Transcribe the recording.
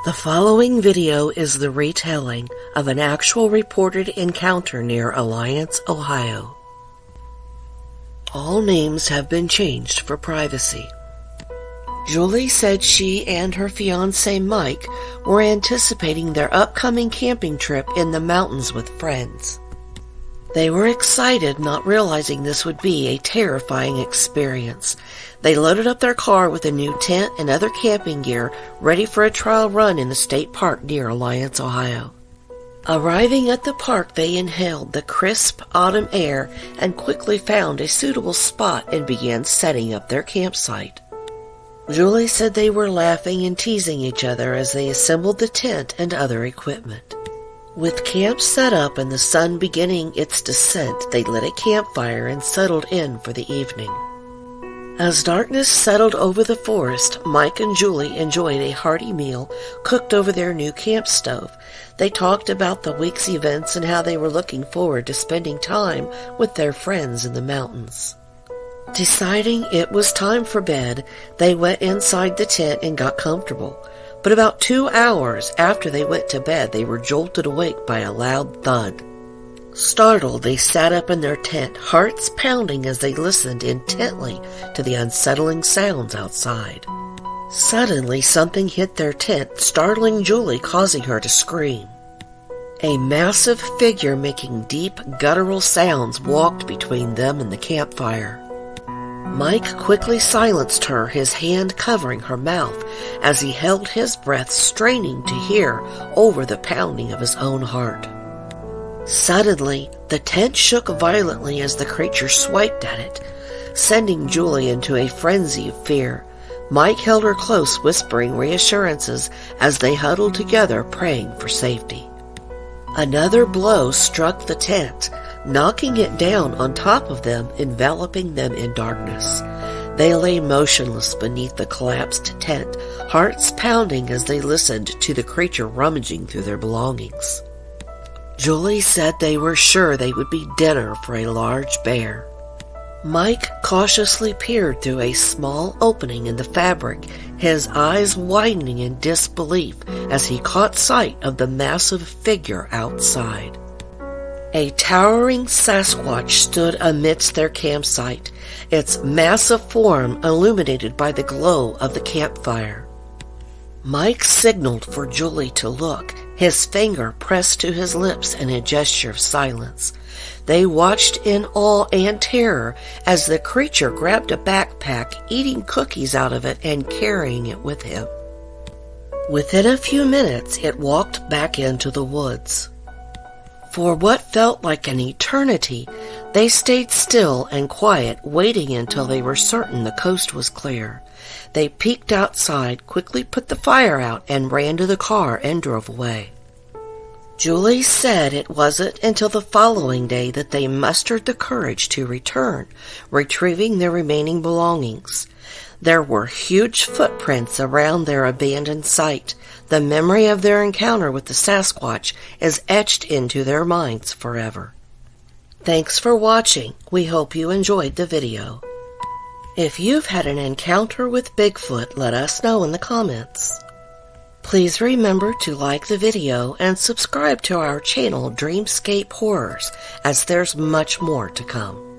The following video is the retelling of an actual reported encounter near Alliance, Ohio. All names have been changed for privacy. Julie said she and her fiancé Mike were anticipating their upcoming camping trip in the mountains with friends. They were excited, not realizing this would be a terrifying experience. They loaded up their car with a new tent and other camping gear, ready for a trial run in the state park near Alliance, Ohio. Arriving at the park, they inhaled the crisp autumn air and quickly found a suitable spot and began setting up their campsite. Julie said they were laughing and teasing each other as they assembled the tent and other equipment. With camp set up and the sun beginning its descent, they lit a campfire and settled in for the evening. As darkness settled over the forest, Mike and Julie enjoyed a hearty meal cooked over their new camp stove. They talked about the week's events and how they were looking forward to spending time with their friends in the mountains. Deciding it was time for bed, they went inside the tent and got comfortable. But about 2 hours after they went to bed, they were jolted awake by a loud thud. Startled, they sat up in their tent, hearts pounding as they listened intently to the unsettling sounds outside. Suddenly, something hit their tent, startling Julie, causing her to scream. A massive figure making deep, guttural sounds walked between them and the campfire. Mike quickly silenced her, his hand covering her mouth, as he held his breath, straining to hear over the pounding of his own heart. Suddenly, the tent shook violently as the creature swiped at it, sending Julie into a frenzy of fear. Mike held her close, whispering reassurances as they huddled together, praying for safety. Another blow struck the tent, knocking it down on top of them, enveloping them in darkness. They lay motionless beneath the collapsed tent, hearts pounding as they listened to the creature rummaging through their belongings. Julie said they were sure they would be dinner for a large bear. Mike cautiously peered through a small opening in the fabric, his eyes widening in disbelief as he caught sight of the massive figure outside. A towering Sasquatch stood amidst their campsite, its massive form illuminated by the glow of the campfire. Mike signaled for Julie to look, his finger pressed to his lips in a gesture of silence. They watched in awe and terror as the creature grabbed a backpack, eating cookies out of it and carrying it with him. Within a few minutes, it walked back into the woods. For what felt like an eternity, they stayed still and quiet, waiting until they were certain the coast was clear. They peeked outside, quickly put the fire out, and ran to the car and drove away. Julie said it wasn't until the following day that they mustered the courage to return, retrieving their remaining belongings. There were huge footprints around their abandoned site. The memory of their encounter with the Sasquatch is etched into their minds forever. Thanks for watching. We hope you enjoyed the video. If you've had an encounter with Bigfoot, let us know in the comments. Please remember to like the video and subscribe to our channel Dreamscape Horrors, as there's much more to come.